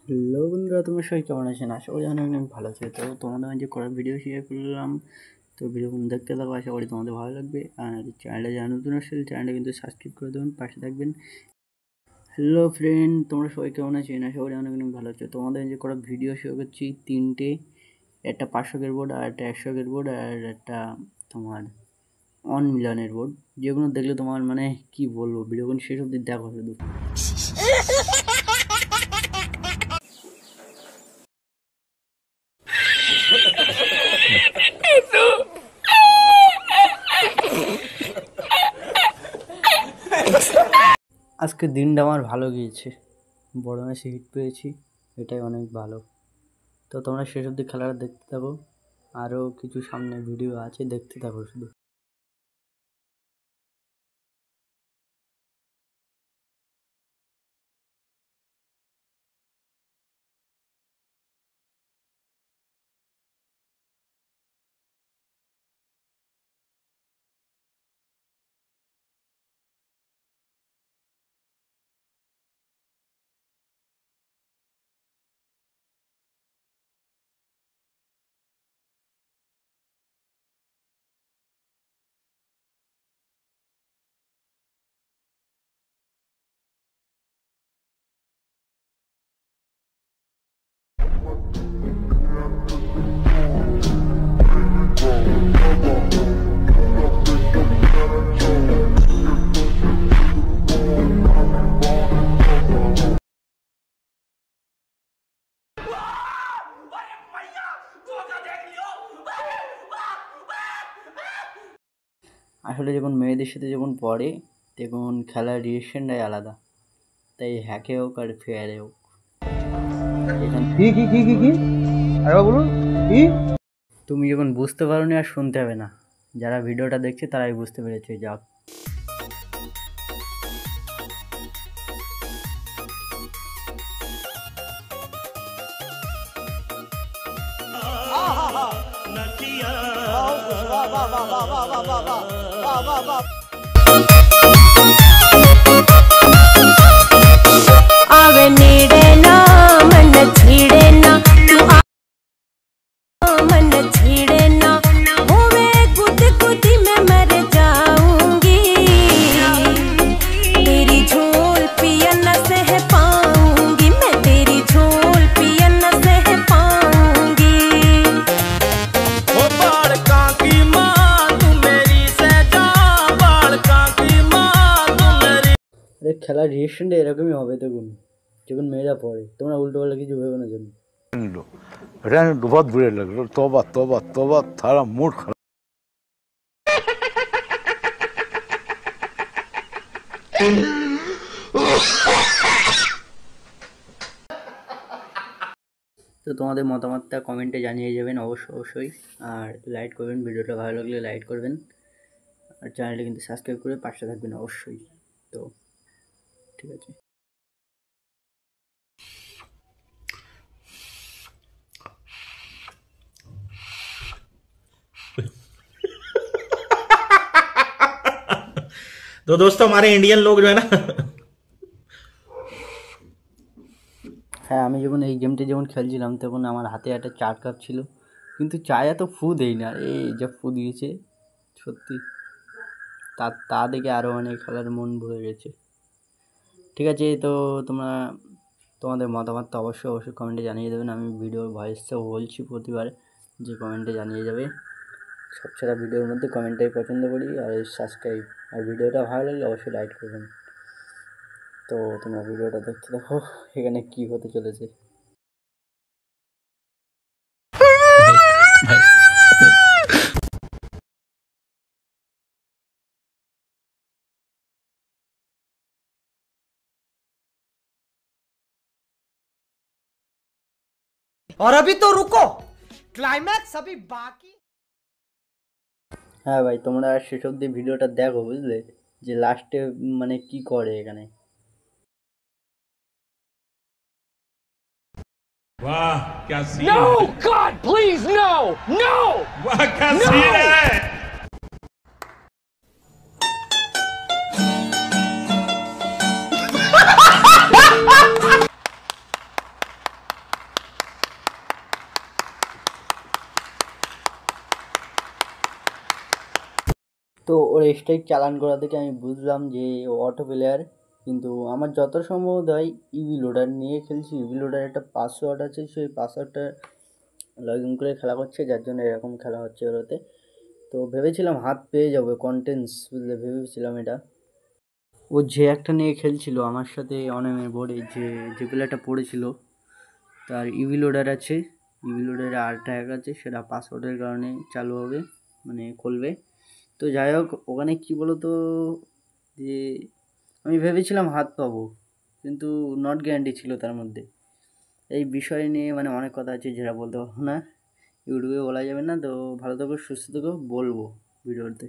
Hello বন্ধুরা, তোমরা সবাই কেমন আছেন? আশা করি অনেক অনেক ভালো আছে। তো তোমাদের মাঝে করা ভিডিও শেয়ার করলাম, তো ভিডিও দেখতে থাকো, আশা করি তোমাদের ভালো লাগবে। আর চ্যানেলটা যারা নতুন আসলে চ্যানেলটা কিন্তু সাবস্ক্রাইব করে দেবেন, পাশে থাকবেন। হ্যালো ফ্রেন্ড, তোমরা সবাই কেমন আছেন? আশা করি অনেক অনেক ভালো আছে। তোমাদের মাঝে করা ভিডিও শেয়ার করছি তিনটে, একটা 500 বোর্ড, আর একটা 100 বোর্ড, আর একটা তোমার 1 মিলিয়নের বোর্ড। যেগুলো দেখলে তোমার মানে কি বলবো, ভিডিওগুলো শেষ অবধি দেখো শুধু। আজকে দিনটা আমার ভালো গিয়েছে, বড় ম্যাচে হিট পেয়েছি, এটাই অনেক ভালো। তো তোমরা শেষ অবধি খেলাটা দেখতে থাকো, আরও কিছু সামনে ভিডিও আছে, দেখতে থাকো শুধু। আসলে যখন মেয়েদের সাথে যখন পড়ে তখন খেলার রিয়েকশনটাই আলাদা, তাই হ্যাকে হোক আর ফেয়ারে হোক। তুমি যখন বুঝতে পারো নি আর শুনতে হবে না, যারা ভিডিওটা দেখছে তারাই বুঝতে পেরেছে। যাক, आवे नीड़े ना मन छीड़े ना तू मन छीड़े ना होवे कुद कुदी में मर जाऊंगी तेरी झोल पियन से है पाऊंगी मैं तेरी झोल पियन से है पाऊंगी ओ बालका की माँ तू मेरी सजा बालका की माँ तू मेरी। আরে খেলার রিয়েকশনটা এরকমই হবে দেখুন, যখন মেয়েরা পড়ে। তোমরা উল্টো পাল্টা কিছু ভেবে না জন্য। बहुत बुरे लग रहे। तौबा तौबा तौबा, थारा मूड खराब। তো তোমাদের মতামতটা কমেন্টে জানিয়ে যাবেন অবশ্যই। আর লাইক করবেন, ভিডিওটা ভালো লাগলে লাইক করবেন, আর চ্যানেলটা কিন্তু সাবস্ক্রাইব করে পাশে থাকবেন অবশ্যই। তো ঠিক আছে। तो दोस्तों हमारे इंडियन लोग जो है ना হ্যাঁ, আমি যখন এই গেমটা যখন খেলছিলাম তখন আমার হাতে একটা চার কাপ ছিল, কিন্তু চায়ে এত ফু দেই না। এই যা ফু দিয়েছে সত্যি, তা দেখে আরও মানে খেলার মন ভরে গেছে। ঠিক আছে, তো তোমাদের মতামতটা অবশ্যই কমেন্টে জানিয়ে দেবেন। আমি ভিডিওর ভয়েসটাও বলছি প্রতিবার যে কমেন্টে জানিয়ে যাবে। সবচেয়ে ভিডিওর মধ্যে কমেন্টটাই পছন্দ করি, আর সাবস্ক্রাইব। আর ভিডিওটা ভালো লাগলে অবশ্যই লাইক করবেন। তো তোমরা ভিডিওটা দেখতে দেখো, এখানে কি হতে চলেছে। और अभी तो रुको, क्लाइमैक्स अभी बाकी। হ্যাঁ ভাই, তোমরা শেষ অবধি ভিডিওটা দেখো, বুঝলে, যে লাস্টে মানে কি করে এখানে। वाह क्या scene No, God, please, no, no. वाह क्या सीन है। তো ওর স্ট্রাইক চালান করা থেকে আমি বুঝলাম যে ও অটো প্লেয়ার। কিন্তু আমার যত সম্ভব হয় ইভি লোডার নিয়ে খেলছি। ইভি লোডার একটা পাসওয়ার্ড আছে, সেই পাসওয়ার্ডটা লগ ইন করে খেলা করছে, যার জন্য এরকম খেলা হচ্ছে ওরতে। তো ভেবেছিলাম হাত পেয়ে যাবে কন্টেন্টস, বুঝলে, ভেবেছিলাম এটা। ও যে একটা নিয়ে খেলছিল আমার সাথে অনেমের বোর্ডে, যে প্লেয়ারটা পড়েছিল তার ইভি লোডার আছে, ইভি লোডারে আরেকটা হ্যাক আছে, সেটা পাসওয়ার্ডের কারণে চালু হবে, মানে খুলবে। তো যাই হোক, ওখানে কী বলো তো, যে আমি ভেবেছিলাম হাত পাবো, কিন্তু নট গ্যারান্টি ছিল তার মধ্যে। এই বিষয় নিয়ে মানে অনেক কথা আছে যেটা বলতে পারবো না, ইউটিউবে বলা যাবে না। তো ভালো থেকো, সুস্থ থেকো, বলবো ভিডিওতে।